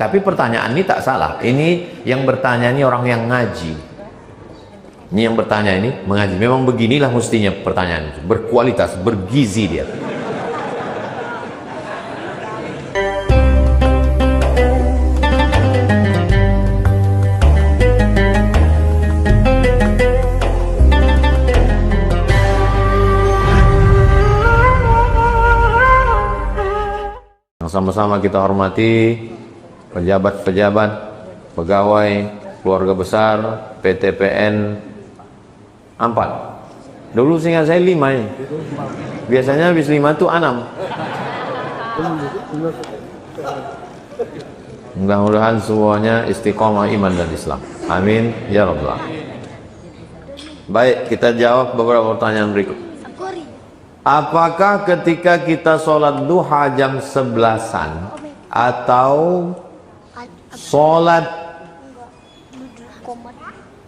Tapi pertanyaan ini tak salah. Ini yang bertanya ini orang yang ngaji. Ini yang bertanya ini mengaji. Memang beginilah mestinya pertanyaan itu. Berkualitas, bergizi dia. Sama-sama kita hormati pejabat-pejabat, pegawai, keluarga besar, PTPN 4. Dulu seingat saya 5 ini. Biasanya habis 5 itu 6. Mudah-mudahan semuanya istiqomah iman dan Islam. Amin ya rabbal alamin. Baik, kita jawab beberapa pertanyaan berikut. Apakah ketika kita sholat duha jam 11-an atau sholat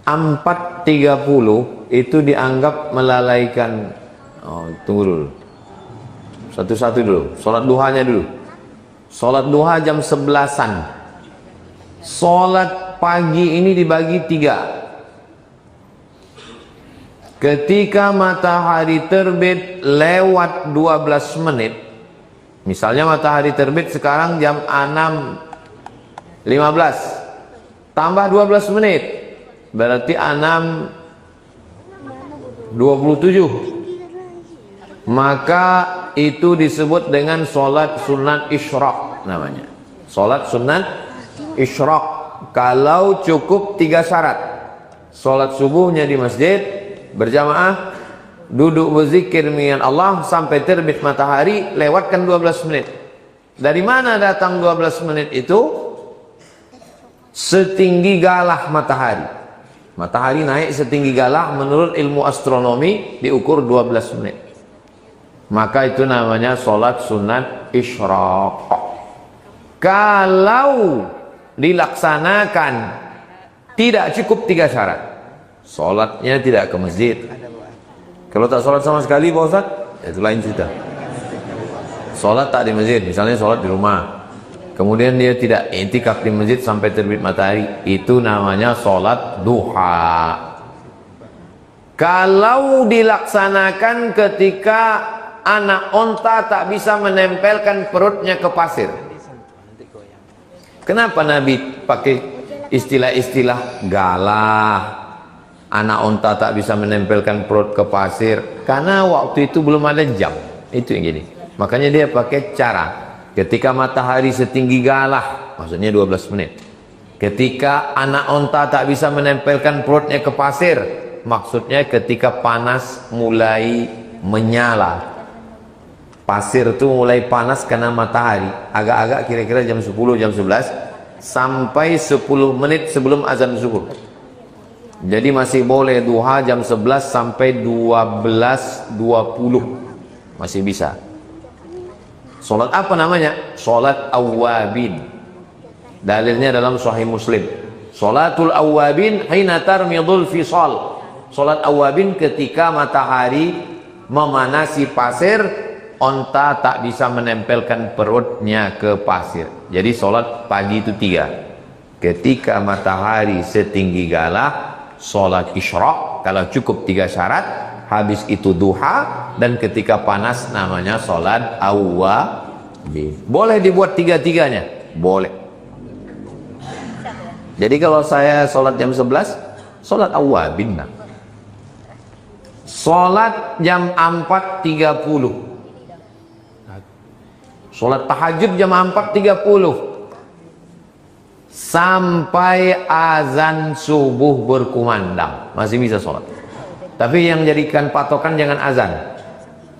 4.30 itu dianggap melalaikan? Oh, tunggu dulu. Satu-satu dulu. Sholat duhanya dulu. Sholat duha jam 11-an. Sholat pagi ini dibagi 3. Ketika matahari terbit lewat 12 menit, misalnya matahari terbit sekarang jam 6.15, tambah 12 menit, berarti 6.27. Maka itu disebut dengan sholat sunat isyraq namanya. Sholat sunat isyraq. Kalau cukup 3 syarat. Sholat subuhnya di masjid berjamaah, duduk berzikir mengingat Allah sampai terbit matahari, lewatkan 12 menit. Dari mana datang 12 menit itu? Setinggi galah matahari. Matahari naik setinggi galah, menurut ilmu astronomi diukur 12 menit. Maka itu namanya sholat sunat isyraq. Kalau dilaksanakan tidak cukup 3 syarat, sholatnya tidak ke masjid. Kalau tak sholat sama sekali Pak Ustaz, itu lain cerita. Sholat tak di masjid, misalnya sholat di rumah, kemudian dia tidak i'tikaf di masjid sampai terbit matahari, itu namanya sholat duha. Kalau dilaksanakan ketika anak onta tak bisa menempelkan perutnya ke pasir. Kenapa Nabi pakai istilah-istilah galah, anak onta tak bisa menempelkan perut ke pasir? Karena waktu itu belum ada jam. Itu yang gini. Makanya dia pakai cara ketika matahari setinggi galah, maksudnya 12 menit. Ketika anak onta tak bisa menempelkan perutnya ke pasir, maksudnya ketika panas mulai menyala. Pasir itu mulai panas karena matahari. Agak-agak kira-kira jam 10, jam 11 sampai 10 menit sebelum azan zuhur. Jadi masih boleh duha jam 11 sampai 12.20. Masih bisa. Salat apa namanya? Salat awwabin. Dalilnya dalam Sahih Muslim. Salatul awwabin hina tarmidul fisal. Salat awwabin ketika matahari memanasi pasir, onta tak bisa menempelkan perutnya ke pasir. Jadi salat pagi itu 3. Ketika matahari setinggi galah, sholat isyraq, kalau cukup 3 syarat, habis itu duha, dan ketika panas namanya sholat awwabin. Boleh dibuat 3-3-nya? Boleh. Jadi kalau saya sholat jam 11, sholat awwabin. Sholat jam 4.30, sholat tahajud jam 4.30 sampai azan subuh berkumandang, masih bisa sholat. Tapi yang jadikan patokan jangan azan,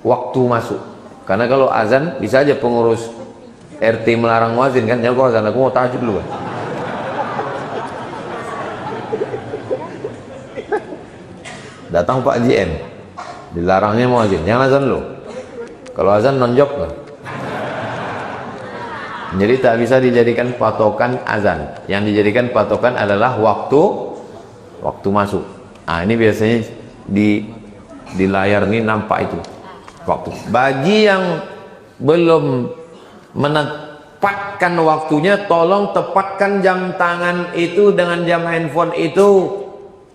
waktu masuk. Karena kalau azan bisa aja pengurus RT melarang muazin kan, jangan azan, aku mau tahajud dulu kan. Datang Pak JM, dilarangnya muazin, jangan azan dulu. Kalau azan nonjok kan. Jadi tak bisa dijadikan patokan azan. Yang dijadikan patokan adalah waktu masuk. Nah, ini biasanya di layar ini nampak itu waktu. Bagi yang belum tepatkan waktunya, tolong tepatkan jam tangan itu dengan jam handphone itu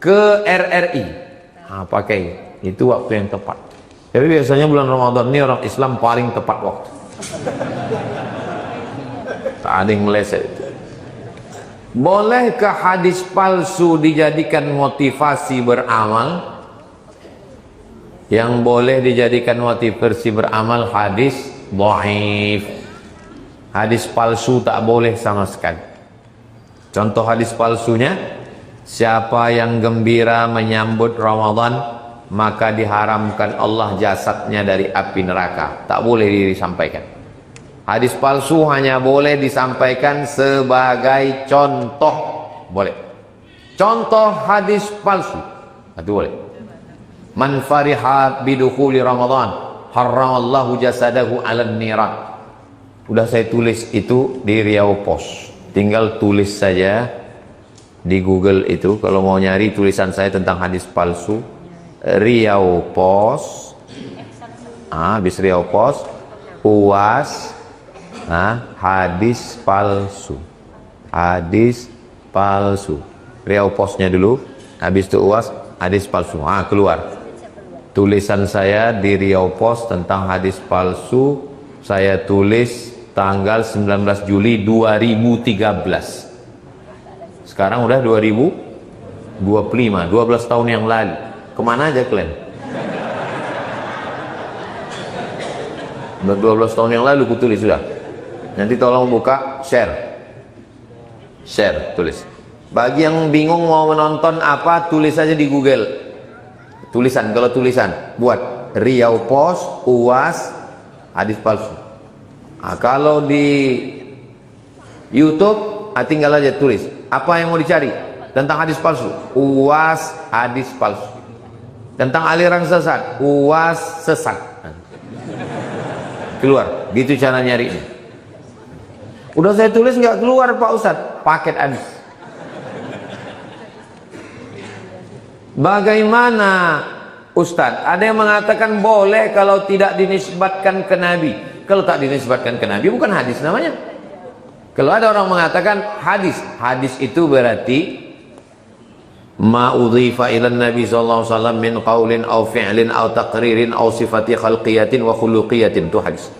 ke RRI. Pakai itu waktu yang tepat. Jadi biasanya bulan Ramadan ini orang Islam paling tepat waktu. Tak ada yang meleset itu. Bolehkah hadis palsu dijadikan motivasi beramal? Yang boleh dijadikan motivasi beramal hadis dhaif. Hadis palsu tak boleh sama sekali. Contoh hadis palsunya, siapa yang gembira menyambut Ramadan, maka diharamkan Allah jasadnya dari api neraka. Tak boleh disampaikan. Hadis palsu hanya boleh disampaikan sebagai contoh. Boleh. Contoh hadis palsu. Itu boleh. Man fariha bidukhuli Ramadan, haramallahu jasadahu 'alan niran. Udah saya tulis itu di Riau Pos. Tinggal tulis saja di Google itu. Kalau mau nyari tulisan saya tentang hadis palsu, Riau Pos, habis Riau Pos, UAS, hadis palsu, hadis palsu. Riau Posnya dulu, habis itu UAS, hadis palsu. Keluar tulisan saya di Riau Pos tentang hadis palsu. Saya tulis tanggal 19 Juli 2013. Sekarang udah 2025, 12 tahun yang lalu. Kemana aja kalian? 12 tahun yang lalu kutulis sudah. Nanti tolong buka, share, tulis. Bagi yang bingung mau menonton apa, tulis aja di Google. Tulisan, kalau tulisan buat Riau Pos, UAS, hadis palsu. Kalau di YouTube, tinggal aja tulis apa yang mau dicari tentang hadis palsu, UAS hadis palsu. Tentang aliran sesat, UAS sesat. Keluar, gitu cara nyari. Udah saya tulis nggak keluar Pak Ustadz, paket habis. Bagaimana Ustadz? Ada yang mengatakan boleh kalau tidak dinisbatkan ke Nabi. Kalau tak dinisbatkan ke Nabi bukan hadis namanya. Kalau ada orang mengatakan hadis, hadis itu berarti ma udhifa ila Nabi sallallahu alaihi wasallam min qaulin aw fi'lin aw taqririn aw sifati khalqiyatin wa khuluqiyatin, itu hadis.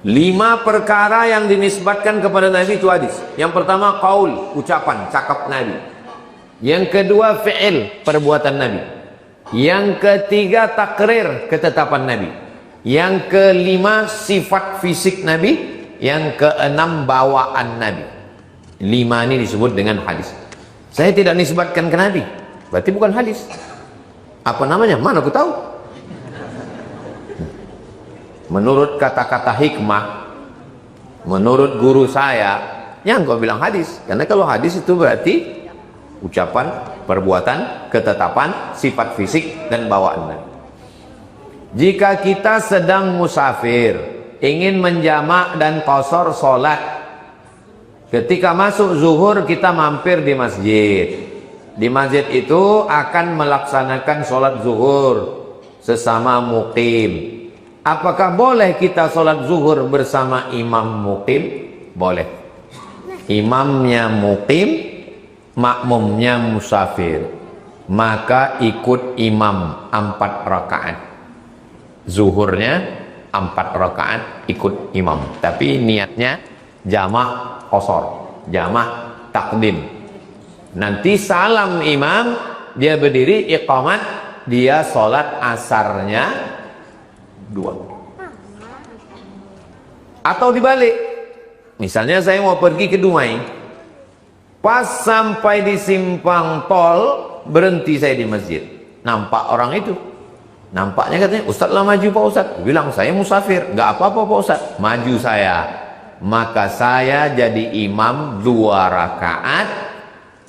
5 perkara yang dinisbatkan kepada Nabi itu hadis. Yang pertama qaul, ucapan, cakap Nabi. Yang kedua fi'il, perbuatan Nabi. Yang ketiga takrir, ketetapan Nabi. Yang kelima sifat fisik Nabi. Yang keenam bawaan Nabi. 5 ini disebut dengan hadis. Saya tidak nisbatkan ke Nabi, berarti bukan hadis. Apa namanya? Mana aku tahu. Menurut kata-kata hikmah, menurut guru saya, yang kau bilang hadis. Karena kalau hadis itu berarti ucapan, perbuatan, ketetapan, sifat fisik, dan bawaan Nabi. Jika kita sedang musafir, ingin menjamak dan qasar sholat, ketika masuk zuhur kita mampir di masjid. Di masjid itu akan melaksanakan sholat zuhur sesama muqim. Apakah boleh kita sholat zuhur bersama imam muqim? Boleh. Imamnya muqim, makmumnya musafir, maka ikut imam 4 rakaat. Zuhurnya 4 rakaat ikut imam, tapi niatnya jamak qasar, jamak takdim. Nanti salam imam, dia berdiri iqamat, dia sholat asarnya 2. Atau dibalik, misalnya saya mau pergi ke Dumai, pas sampai di simpang tol berhenti saya di masjid, nampak orang itu. Nampaknya katanya, Ustadz lah maju Pak Ustadz. Bilang saya musafir, nggak apa-apa Pak Ustadz. Maju saya, maka saya jadi imam 2 rakaat,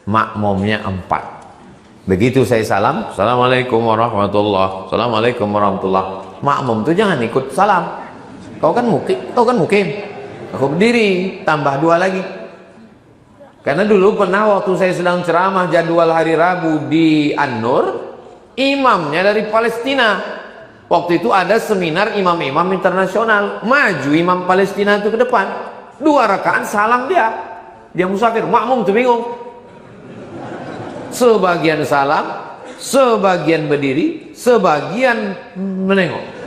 makmumnya 4. Begitu saya salam, Assalamualaikum warahmatullahi, Assalamualaikum warahmatullahi. Makmum tuh jangan ikut salam. Kau kan mukim. Aku berdiri, tambah 2 lagi. Karena dulu pernah waktu saya sedang ceramah jadwal hari Rabu di An-Nur, imamnya dari Palestina. Waktu itu ada seminar imam-imam internasional. Maju imam Palestina itu ke depan. 2 rakaat salam dia musafir, makmum tuh bingung, sebagian salam, sebagian berdiri, sebagian menengok.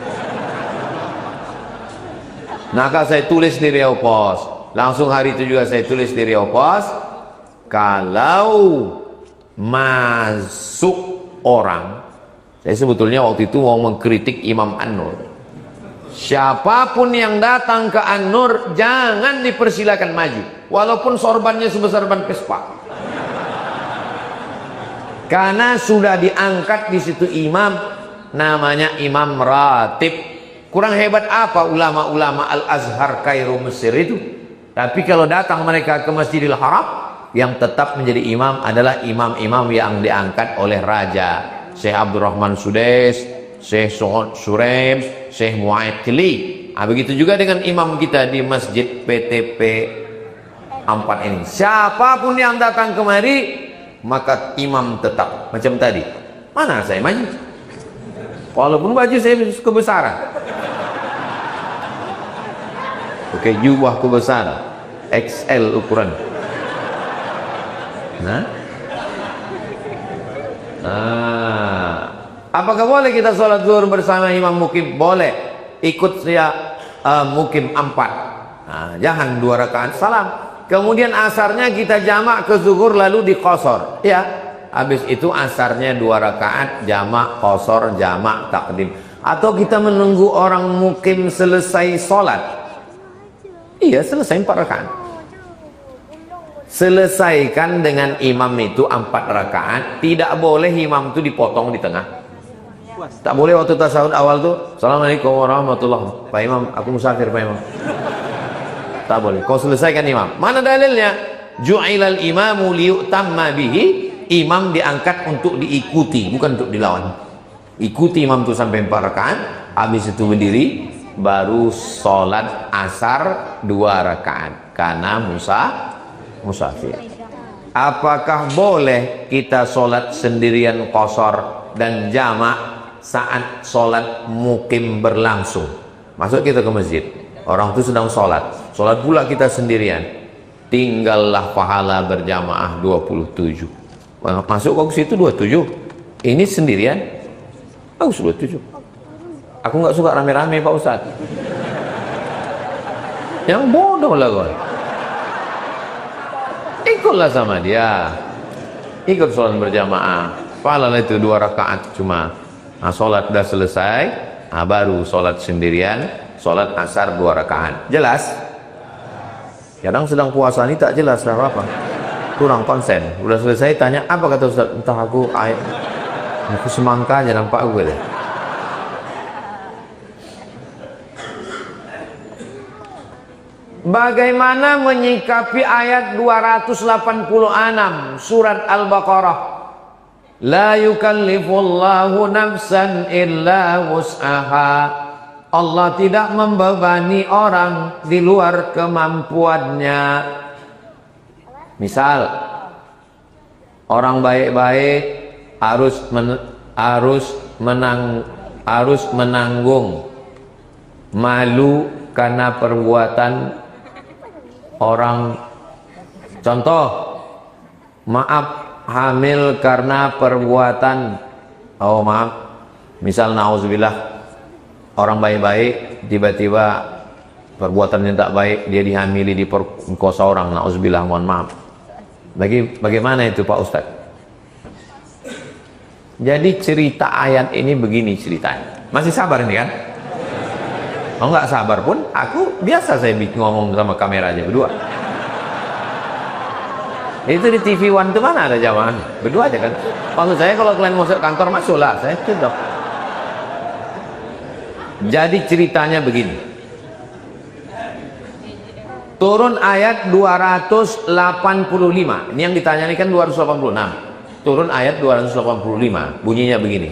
Maka saya tulis di Riau Pos, langsung hari itu juga saya tulis di Riau Pos, kalau masuk orang, saya sebetulnya waktu itu mau mengkritik Imam An-Nur, siapapun yang datang ke An-Nur jangan dipersilakan maju, walaupun sorbannya sebesar ban Vespa, karena sudah diangkat di situ imam, namanya imam ratib. Kurang hebat apa ulama-ulama Al-Azhar Kairo Mesir itu? Tapi kalau datang mereka ke Masjidil Haram, yang tetap menjadi imam adalah imam-imam yang diangkat oleh raja. Syekh Abdurrahman Sudais, Syekh Suraim, Syekh Mu'aitili. Begitu juga dengan imam kita di Masjid PTP 4 ini. Siapapun yang datang kemari, maka imam tetap. Macam tadi, mana saya maju? Walaupun baju saya kebesaran. Oke, jubah kebesaran XL ukuran. Apakah boleh kita sholat zuhur bersama imam mukim? Boleh. Ikut saya mukim 4. Jangan 2 rakaat salam. Kemudian asarnya kita jamak ke zuhur lalu dikosor. Ya, habis itu asarnya 2 rakaat jamak kosor, jamak takdim. Atau kita menunggu orang mukim selesai sholat. Iya, selesai 4 rakaat. Selesaikan dengan imam itu 4 rakaat. Tidak boleh imam itu dipotong di tengah. Tak boleh waktu tasawuf awal tuh, Assalamualaikum warahmatullahi wabarakatuh. Pak Imam, aku musafir Pak Imam. Tak boleh. Kau selesaikan imam. Mana dalilnya? Ju'ilal imamu liyu'tamma bihi. Imam diangkat untuk diikuti, bukan untuk dilawan. Ikuti imam itu sampai 4 rakaat. Habis itu berdiri, baru sholat asar 2 rakaat karena musafir. Apakah boleh kita sholat sendirian qasar dan jamak saat sholat mukim berlangsung? Masuk kita ke masjid, orang itu sedang sholat pula kita sendirian, tinggallah pahala berjamaah 27. Masuk kok ke situ 27, ini sendirian, bagus 27. Aku nggak suka rame-rame Pak Ustadz. Yang bodoh lah kau. Ikutlah sama dia. Ikut sholat berjamaah. Pahala itu 2 rakaat cuma. Sholat udah selesai, baru sholat sendirian, sholat asar 2 rakaat. Jelas? Kadang sedang puasa ini tak jelas apa. Kurang konsen. Udah selesai tanya apa kata Ustadz? Entah aku semangka aja nampak gue deh. Bagaimana menyikapi ayat 286 surat Al-Baqarah? La yukallifullahu nafsan illa wus'aha. Allah tidak membebani orang di luar kemampuannya. Misal orang baik-baik harus menanggung malu karena perbuatan orang. Contoh, maaf, hamil karena perbuatan, misal na'udzubillah, orang baik-baik tiba-tiba perbuatannya tak baik, dia dihamili, diperkosa orang, na'udzubillah, mohon maaf. Bagaimana itu Pak Ustadz? Jadi cerita ayat ini begini ceritanya. Masih sabar ini kan? Kalau nggak sabar pun, aku biasa saya ngomong sama kamera aja berdua. Itu di TV One itu mana ada jamaah? Berdua aja kan? Maksud saya kalau kalian masuk kantor masuklah, saya sudah. Jadi ceritanya begini. Turun ayat 285. Ini yang ditanya ini kan 286. Turun ayat 285. Bunyinya begini.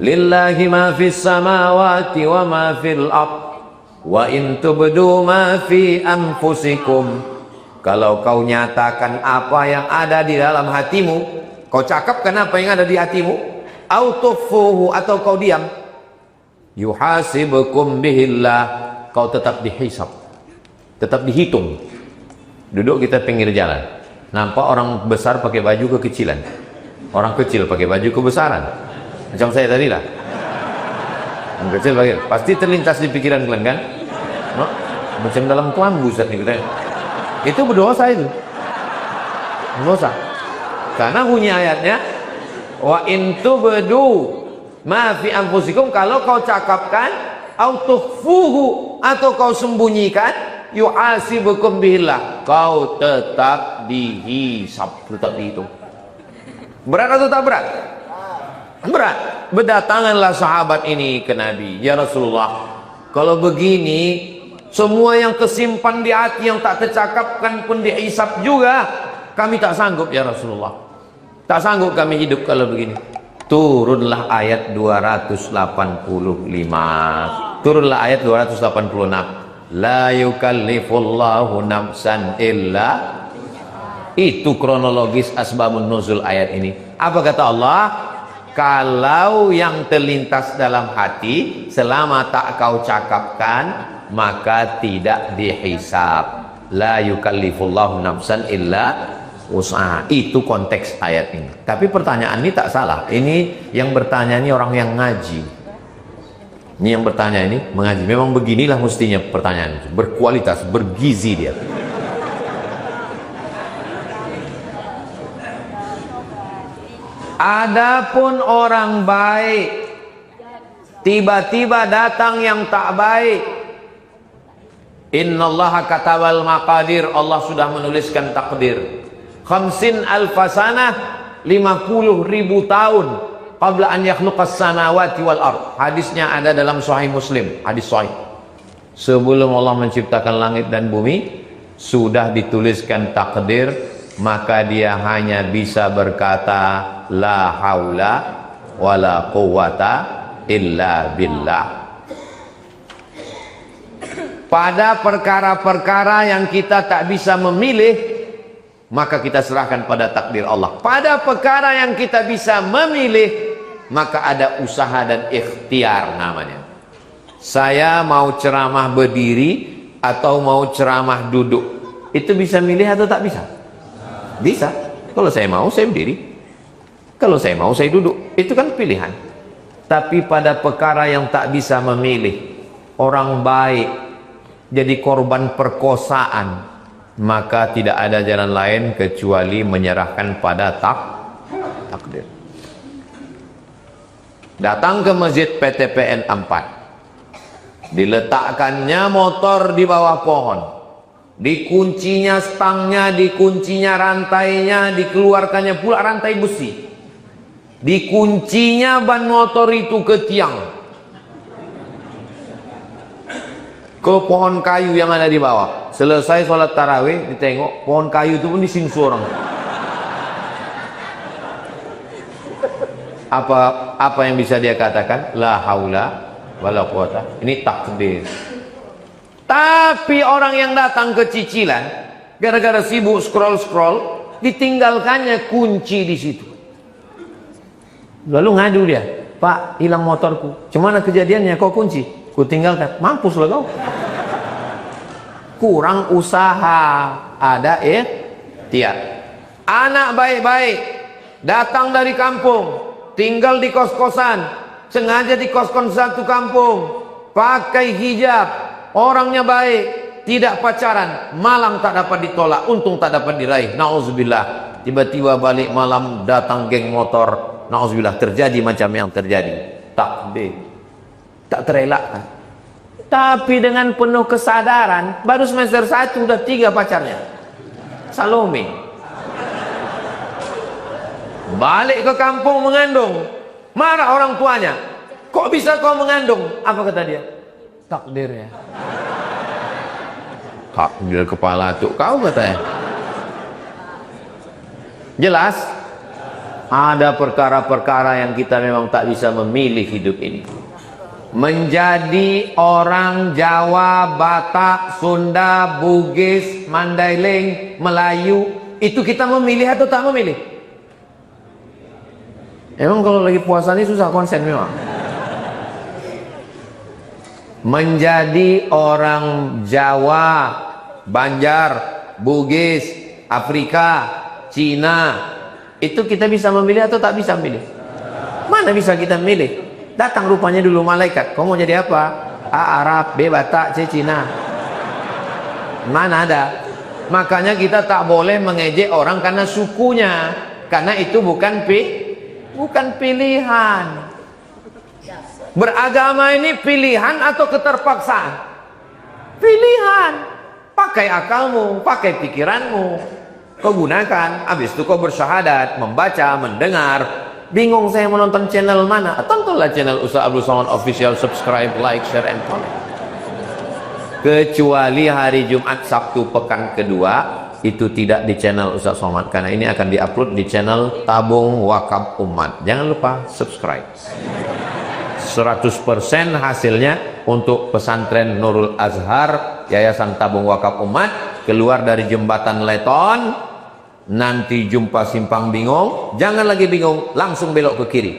Lillahi ma fis samawati wa ma fil ard wa in tubdu ma fi anfusikum. Kalau kau nyatakan apa yang ada di dalam hatimu, kau cakapkan apa yang ada di hatimu, autufuhu, atau kau diam, yuhasibukum bihillah, kau tetap dihisab. tetap dihitung. Duduk kita pinggir jalan, nampak orang besar pakai baju kekecilan, orang kecil pakai baju kebesaran. Macam saya tadi lah, orang kecil pakai, pasti terlintas di pikiran kalian kan? No? Macam dalam kelambu Ustaz nih kita. Itu berdosa itu. Berdosa. Karena bunyi ayatnya, wa in tubdu ma fi anfusikum, kalau kau cakapkan, au tukhfuhu, atau kau sembunyikan, yu'asibukum billah, kau tetap dihisab, tetap dihitung. Berat atau tak berat? Berat. Berdatanganlah sahabat ini ke Nabi, ya Rasulullah, kalau begini semua yang tersimpan di hati yang tak tercakapkan pun dihisab juga, kami tak sanggup ya Rasulullah. Tak sanggup kami hidup kalau begini. Turunlah ayat 285. Turunlah ayat 286. La yukallifullahu nafsan illa. Itu kronologis asbabun nuzul ayat ini. Apa kata Allah? Kalau yang terlintas dalam hati selama tak kau cakapkan, maka tidak dihisab. La yukallifullahu nafsan illa usaha. Itu konteks ayat ini. Tapi pertanyaan ini tak salah. Ini yang bertanya ini orang yang ngaji. Ini yang bertanya ini mengaji. Memang beginilah mestinya pertanyaan itu. Berkualitas, bergizi dia. Adapun orang baik, tiba-tiba datang yang tak baik. Innallaha katabal maqadir, Allah sudah menuliskan takdir. Khamsin alfasanah, 50.000 tahun qabla an yakhluqas samawati wal ard. Hadisnya ada dalam Sahih Muslim, hadis sahih. Sebelum Allah menciptakan langit dan bumi, sudah dituliskan takdir, maka dia hanya bisa berkata la haula wala quwata illa billah. Pada perkara-perkara yang kita tak bisa memilih, maka kita serahkan pada takdir Allah. Pada perkara yang kita bisa memilih, maka ada usaha dan ikhtiar namanya. Saya mau ceramah berdiri atau mau ceramah duduk, itu bisa milih atau tak bisa? Bisa. Kalau saya mau, saya berdiri. Kalau saya mau, saya duduk. Itu kan pilihan. Tapi pada perkara yang tak bisa memilih, orang baik jadi korban perkosaan, maka tidak ada jalan lain kecuali menyerahkan pada takdir. Datang ke masjid PTPN 4, diletakkannya motor di bawah pohon, dikuncinya stangnya, dikuncinya rantainya, dikeluarkannya pula rantai besi, dikuncinya ban motor itu ke tiang, ke pohon kayu yang ada di bawah. Selesai sholat tarawih, ditengok pohon kayu itu pun disingsu orang. Apa yang bisa dia katakan? La haula wala quwata. Ini takdir. Tapi orang yang datang ke cicilan, gara-gara sibuk scroll, ditinggalkannya kunci di situ. Lalu ngadu dia, Pak, hilang motorku. Cemana kejadiannya? Kok kunci? Ku tinggalkan. Mampus lah kau. Kurang usaha, ada ikhtiar. Anak baik-baik datang dari kampung, tinggal di kos-kosan, sengaja di kos-kosan satu kampung, pakai hijab, orangnya baik, tidak pacaran, malam tak dapat ditolak, untung tak dapat diraih. Nauzubillah. Tiba-tiba balik malam datang geng motor. Nauzubillah, terjadi macam yang terjadi. Takdir, tak terelakkan. Tapi dengan penuh kesadaran, baru semester 1 udah 3 pacarnya. Salome. Balik ke kampung mengandung. Marah orang tuanya. Kok bisa kau mengandung? Apa kata dia? Takdir ya. Takdir kepala tuh kau katanya. Jelas? Ada perkara-perkara yang kita memang tak bisa memilih hidup ini. Menjadi orang Jawa, Batak, Sunda, Bugis, Mandailing, Melayu, itu kita memilih atau tak memilih? Emang kalau lagi puasa ini susah konsen memang. Menjadi orang Jawa, Banjar, Bugis, Afrika, Cina, itu kita bisa memilih atau tak bisa memilih? Mana bisa kita memilih? Datang rupanya dulu malaikat, kau mau jadi apa? A, Arab, B, Batak, C, Cina. Mana ada? Makanya kita tak boleh mengejek orang karena sukunya, karena itu bukan pilihan. Beragama ini pilihan atau keterpaksaan? Pilihan. Pakai akalmu, pakai pikiranmu, kau gunakan. Habis itu kau bersyahadat, membaca, mendengar. Bingung saya menonton channel mana? Tontonlah channel Ustaz Abdul Somad Official, subscribe, like, share, and comment. Kecuali hari Jumat, Sabtu, pekan kedua, itu tidak di channel Ustaz Somad, karena ini akan diupload di channel Tabung Wakaf Umat. Jangan lupa subscribe. 100% hasilnya untuk pesantren Nurul Azhar, Yayasan Tabung Wakaf Umat, keluar dari jembatan Leton. Nanti jumpa simpang bingung, jangan lagi bingung, langsung belok ke kiri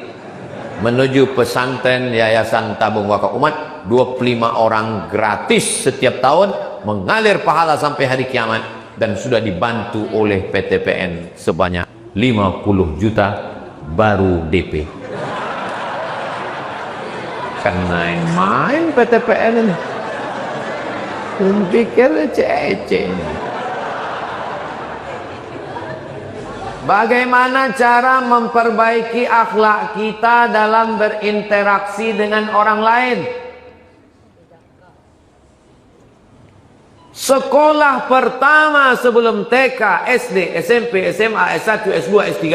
menuju pesantren Yayasan Tabung Wakaf Umat. 25 orang gratis setiap tahun, mengalir pahala sampai hari kiamat, dan sudah dibantu oleh PTPN sebanyak 50 juta baru DP. Kan main PTPN ini, pikir ece-ece ini. Bagaimana cara memperbaiki akhlak kita dalam berinteraksi dengan orang lain? Sekolah pertama sebelum TK, SD, SMP, SMA, S1, S2, S3,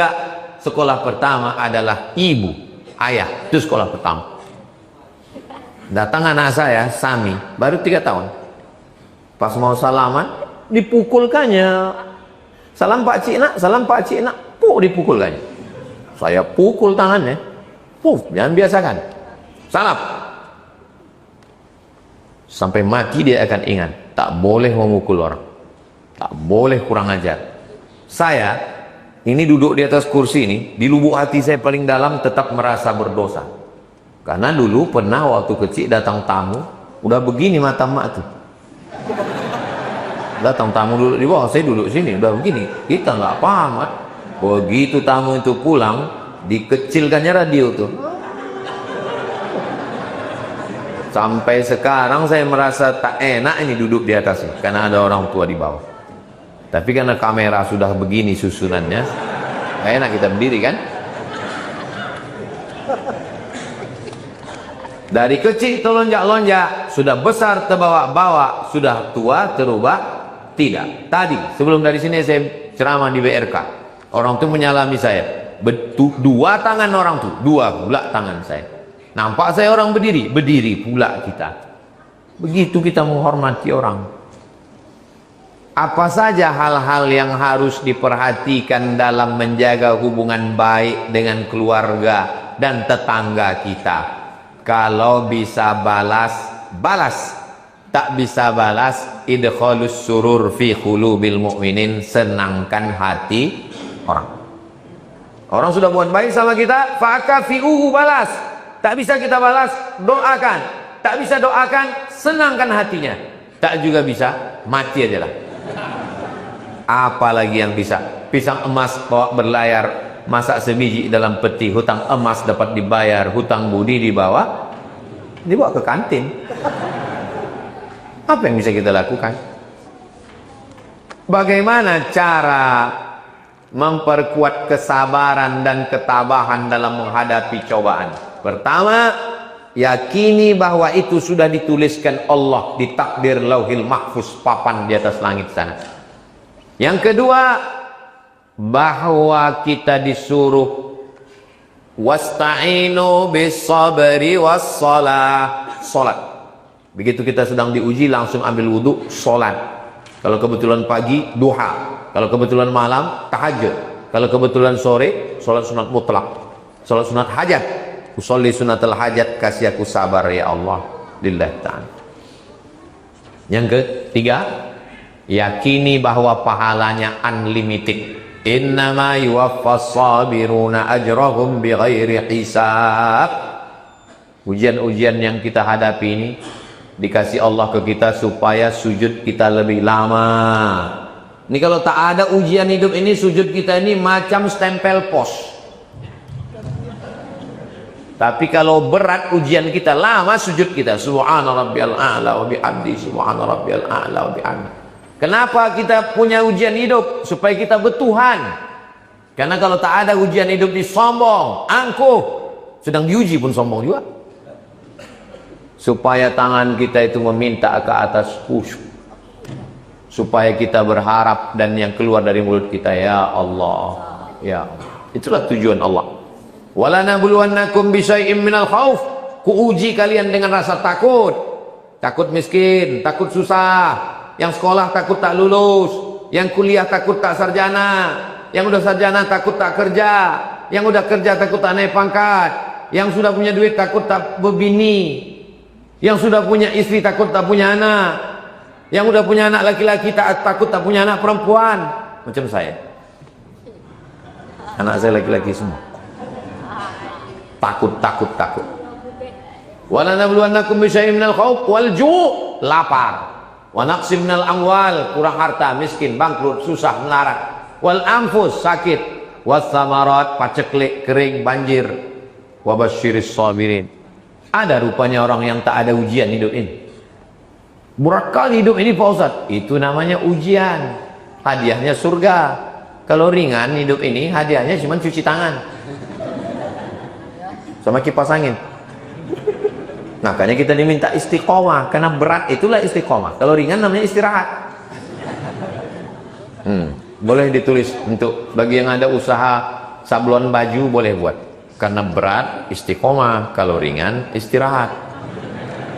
sekolah pertama adalah ibu, ayah. Itu sekolah pertama. Datang anak saya, Sami, baru 3 tahun. Pas mau salaman, dipukulkannya. Salam Pak Cik Nak, salam Pak Cik Nak. Dipukulkannya. Saya pukul tangannya. Jangan biasakan. Salam. Sampai mati dia akan ingat. Tak boleh memukul orang. Tak boleh kurang ajar. Saya, ini duduk di atas kursi ini, di lubuk hati saya paling dalam tetap merasa berdosa. Karena dulu pernah waktu kecil datang tamu, udah begini mata mak tuh. Datang tamu duduk di bawah, saya duduk sini, udah begini. Kita nggak paham kan? Begitu tamu itu pulang, dikecilkannya radio tuh. Sampai sekarang saya merasa tak enak ini duduk di atasnya, karena ada orang tua di bawah. Tapi karena kamera sudah begini susunannya, nggak enak kita berdiri kan? Dari kecil terlonjak-lonjak, sudah besar terbawa-bawa, sudah tua terubah. Tidak. Tadi sebelum dari sini saya ceramah di BRK, orang tuh menyalami saya. Dua tangan orang tuh, dua pula tangan saya. Nampak saya orang berdiri, berdiri pula kita. Begitu kita menghormati orang. Apa saja hal-hal yang harus diperhatikan dalam menjaga hubungan baik dengan keluarga dan tetangga kita? Kalau bisa balas, balas. Tak bisa balas, idkhalus surur fi qulubil mu'minin, senangkan hati orang. Orang sudah buat baik sama kita, fa'akafi'uhu, balas. Tak bisa kita balas, doakan. Tak bisa doakan, senangkan hatinya. Tak juga bisa, mati aja lah. Apalagi yang bisa? Pisang emas bawa berlayar, masak sebiji dalam peti, hutang emas dapat dibayar, hutang budi dibawa ke kantin. Apa yang bisa kita lakukan? Bagaimana cara memperkuat kesabaran dan ketabahan dalam menghadapi cobaan? Pertama, yakini bahwa itu sudah dituliskan Allah di takdir lauhil mahfuz, papan di atas langit sana. Yang kedua, bahwa kita disuruh wasta'inu bis sabri was salah, salat. Begitu kita sedang diuji, langsung ambil wudhu, sholat. Kalau kebetulan pagi, duha. Kalau kebetulan malam, tahajud. Kalau kebetulan sore, sholat sunat mutlak. Sholat sunat hajat. Usolli sunatul hajat, kasih aku sabar ya Allah. Lillahi ta'ala. Yang ketiga, yakini bahwa pahalanya unlimited. Innama yuwaffas sabiruna ajrahum bighairi hisab. Ujian-ujian yang kita hadapi ini dikasih Allah ke kita supaya sujud kita lebih lama. Ini kalau tak ada ujian hidup ini, sujud kita ini macam stempel pos. Tapi kalau berat ujian kita, lama sujud kita. Subhana rabbiyal a'la wa bihamdi, subhana rabbiyal a'la wa bihamdi. Kenapa kita punya ujian hidup? Supaya kita bertuhan. Karena kalau tak ada ujian hidup ini sombong, angkuh, sedang diuji pun sombong juga. Supaya tangan kita itu meminta ke atas khusyuk. Supaya kita berharap dan yang keluar dari mulut kita, ya Allah, ya Allah. Itulah tujuan Allah. Wala nabluwannakum bisyai'im minal khauf. Kuuji kalian dengan rasa takut. Takut miskin, takut susah. Yang sekolah takut tak lulus. Yang kuliah takut tak sarjana. Yang udah sarjana takut tak kerja. Yang udah kerja takut tak naik pangkat. Yang sudah punya duit takut tak berbini. Yang sudah punya istri takut tak punya anak. Yang udah punya anak laki-laki takut tak punya anak perempuan. Macam saya. Anak saya laki-laki semua. Takut. Wala nabluwannakum bisyai'in minal khauf wal ju', lapar. Wa naqsim minal amwal, kurang harta, miskin, bangkrut, susah, melarat. Wal anfus, sakit. Was samarat, paceklik, kering, banjir. Wa basyiris sabirin. Ada rupanya orang yang tak ada ujian hidup ini. Berat kali hidup ini Pak Ustaz. Itu namanya ujian. Hadiahnya surga. Kalau ringan hidup ini, hadiahnya cuma cuci tangan sama kipas angin. Makanya kita diminta istiqomah, karena berat itulah istiqomah. Kalau ringan namanya istirahat. Boleh ditulis untuk bagi yang ada usaha sablon baju, boleh buat. Karena berat istiqomah, kalau ringan istirahat.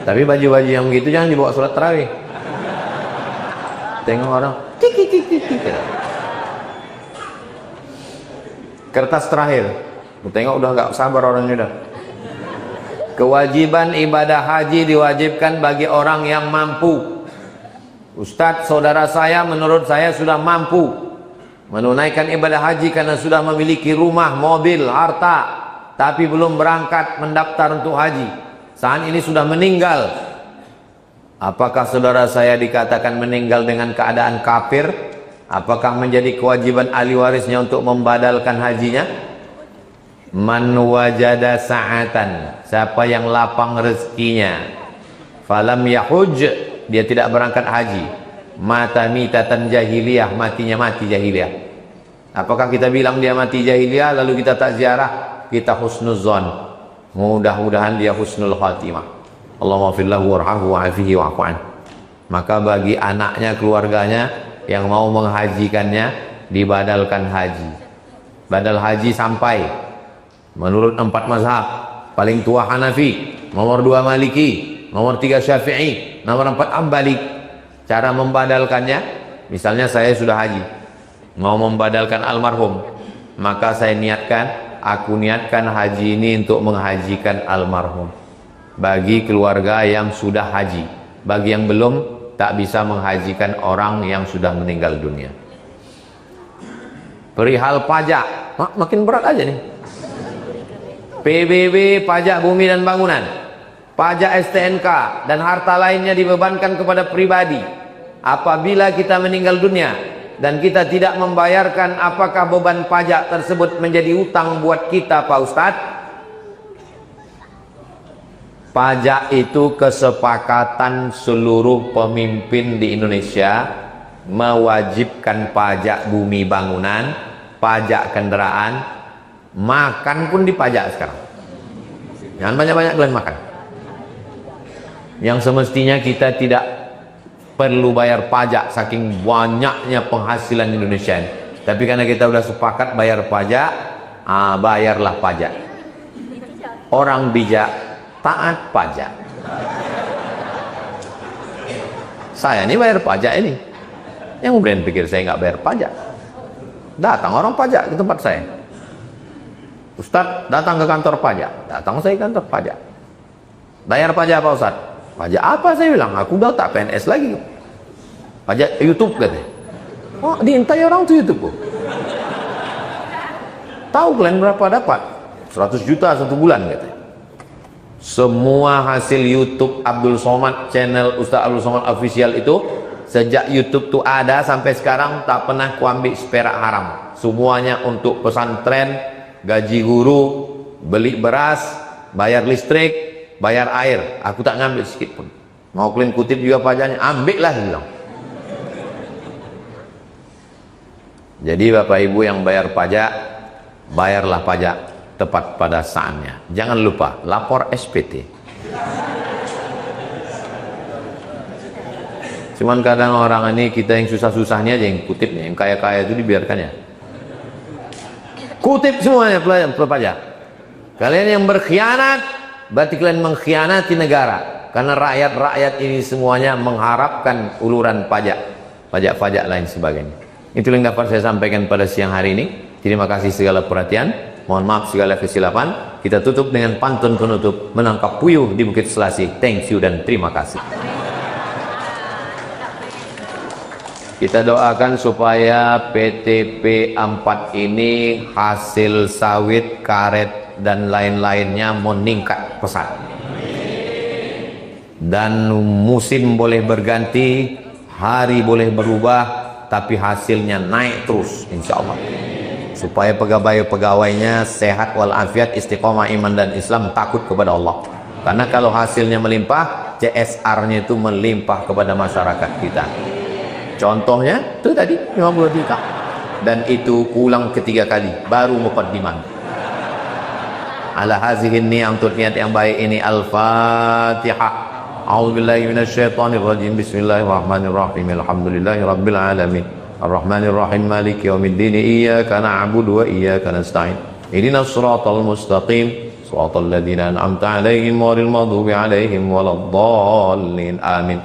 Tapi baju-baju yang begitu jangan dibawa sholat tarawih. Tengok orang kertas terakhir. Tengok udah nggak sabar orangnya udah. Kewajiban ibadah haji diwajibkan bagi orang yang mampu. Ustadz, saudara saya menurut saya sudah mampu menunaikan ibadah haji karena sudah memiliki rumah, mobil, harta, tapi belum berangkat mendaftar untuk haji. Saat ini sudah meninggal. Apakah saudara saya dikatakan meninggal dengan keadaan kafir? Apakah menjadi kewajiban ahli warisnya untuk membadalkan hajinya? Man wajada sa'atan, siapa yang lapang rezekinya, falam yahuj, dia tidak berangkat haji, mata mitatan jahiliyah, matinya mati jahiliyah. Apakah kita bilang dia mati jahiliyah lalu kita tak ziarah? Kita husnuzon, mudah-mudahan dia husnul khatimah. Allahumma fillahu warhamhu wa'afihi wa'afu'an. Maka bagi anaknya, keluarganya yang mau menghajikannya, dibadalkan haji. Badal haji sampai menurut 4 mazhab, paling tua Hanafi, nomor 2 Maliki, nomor 3 Syafi'i, nomor 4 Ambali. Cara membadalkannya, misalnya saya sudah haji, mau membadalkan almarhum, maka saya niatkan, aku niatkan haji ini untuk menghajikan almarhum. Bagi keluarga yang sudah haji, bagi yang belum, tak bisa menghajikan orang yang sudah meninggal dunia. Perihal pajak, makin berat aja nih. PBB, pajak bumi dan bangunan, pajak STNK dan harta lainnya dibebankan kepada pribadi. Apabila kita meninggal dunia dan kita tidak membayarkan, apakah beban pajak tersebut menjadi utang buat kita Pak Ustadz? Pajak itu kesepakatan seluruh pemimpin di Indonesia mewajibkan pajak bumi bangunan, pajak kendaraan. Makan pun dipajak sekarang. Jangan banyak-banyak kalian makan. Yang semestinya kita tidak perlu bayar pajak saking banyaknya penghasilan Indonesia ini. Tapi karena kita sudah sepakat bayar pajak, bayarlah pajak. Orang bijak taat pajak. Saya ini bayar pajak ini. Yang kemudian pikir saya nggak bayar pajak. Datang orang pajak ke tempat saya. Ustadz, datang ke kantor pajak. Datang saya ke kantor pajak. Bayar pajak apa Ustadz? Pajak apa saya bilang? Aku udah tak PNS lagi. Pajak YouTube katanya. Oh, diintai orang tuh YouTube. Tahu kalian berapa dapat? 100 juta 1 bulan katanya. Semua hasil YouTube Abdul Somad, channel Ustaz Abdul Somad official itu, sejak YouTube tuh ada sampai sekarang tak pernah kuambil seperak haram. Semuanya untuk pesantren, gaji guru, beli beras, bayar listrik, bayar air. Aku tak ngambil sedikit pun. Mau kalian kutip juga pajaknya, ambil lah bilang. Jadi Bapak Ibu yang bayar pajak, bayarlah pajak tepat pada saatnya. Jangan lupa lapor SPT. Cuman kadang orang ini, kita yang susah-susahnya aja yang kutipnya, yang kaya-kaya itu dibiarkan ya. Kutip semuanya pajak. Kalian yang berkhianat, berarti kalian mengkhianati negara. Karena rakyat-rakyat ini semuanya mengharapkan uluran pajak, pajak-pajak lain sebagainya. Itu yang dapat saya sampaikan pada siang hari ini. Terima kasih segala perhatian. Mohon maaf segala kesilapan. Kita tutup dengan pantun penutup, menangkap puyuh di Bukit Selasih. Thank you dan terima kasih. Kita doakan supaya PTP 4 ini hasil sawit, karet dan lain-lainnya meningkat pesat. Dan musim boleh berganti, hari boleh berubah, tapi hasilnya naik terus insyaallah. Supaya pegawai-pegawainya sehat walafiat, istiqomah iman dan Islam, takut kepada Allah. Karena kalau hasilnya melimpah, CSR-nya itu melimpah kepada masyarakat kita. Contohnya itu tadi 50 juta. Dan itu pulang ketiga kali baru muqaddiman. Ala hazihin ni'am, untuk niat yang baik ini. Al-Fatihah. A'udzubillahi minasyaitonirrajim. Bismillahirrahmanirrahim. Alhamdulillahirabbil alamin. Arrahmanirrahim. Maliki yaumiddin. Iyyaka na'budu wa iyyaka nasta'in. Ihdinas siratal mustaqim. Shiratal ladzina an'amta 'alaihim ghairil maghdubi 'alaihim waladdallin. Amin.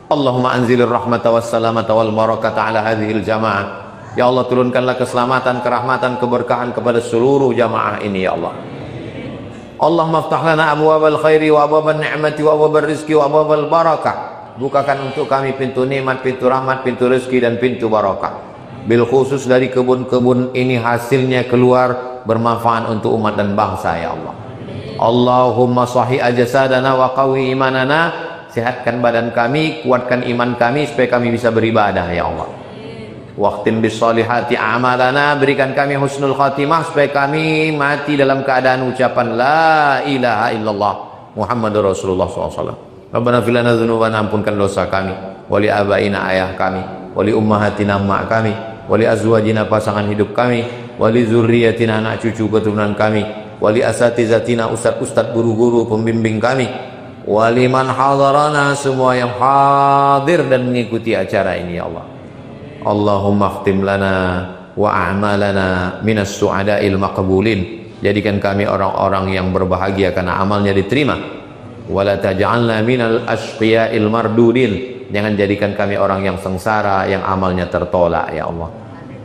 Allahumma anzilir rahmata wassalamata wal barakata ala hadhil jamaah. Ya Allah, turunkanlah keselamatan, kerahmatan, keberkahan kepada seluruh jamaah ini ya Allah. Allahumma aftah lana abwabal khairi wa abwabal ni'mati wa abwabal rizki wa abwabal barakah. Bukakan untuk kami pintu nikmat, pintu rahmat, pintu rezeki dan pintu barakah. Bil khusus dari kebun-kebun ini hasilnya keluar bermanfaat untuk umat dan bangsa ya Allah. Allahumma sahih jasadana wa qawi imanana. Sehatkan badan kami, kuatkan iman kami supaya kami bisa beribadah ya Allah. Waqtim bis solihati amalana, berikan kami husnul khatimah supaya kami mati dalam keadaan ucapan la ilaha illallah Muhammadur Rasulullah SAW. Rabbana fil lana dzunubana, ampunkan dosa kami, wali abaina ayah kami, wali ummahatina mak kami, wali azwajina pasangan hidup kami, wali zurriyatina anak cucu keturunan kami, wali asatizatina ustad-ustad guru-guru pembimbing kami, waliman hadarana, semua yang hadir dan mengikuti acara ini ya Allah. Allahumma khtim lana wa a'malana minas su'ada'il maqbulin. Jadikan kami orang-orang yang berbahagia karena amalnya diterima. Wala taj'alna minal ashqiya'il mardudin. Jangan jadikan kami orang yang sengsara, yang amalnya tertolak ya Allah.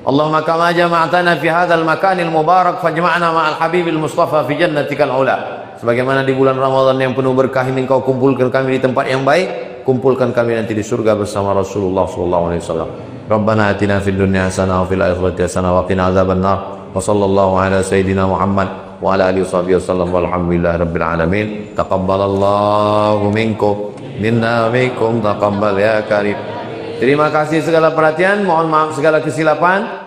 Allahumma kama jama'tana fi hadzal makanil mubarak fajma'na ma'al habibil mustafa fi jannatikal ula. Sebagaimana di bulan Ramadan yang penuh berkah ini Engkau kumpulkan kami di tempat yang baik, kumpulkan kami nanti di surga bersama Rasulullah sallallahu alaihi wasallam. Rabbana atina fid dunya hasanah wa fil akhirati hasanah wa qina adzabannar. Wa sallallahu ala sayidina Muhammad wa ala alihi wasallam walhamdulillahi rabbil alamin. Taqabbalallahu minkum minna minkum taqabbal ya karim. Terima kasih segala perhatian, mohon maaf segala kesilapan.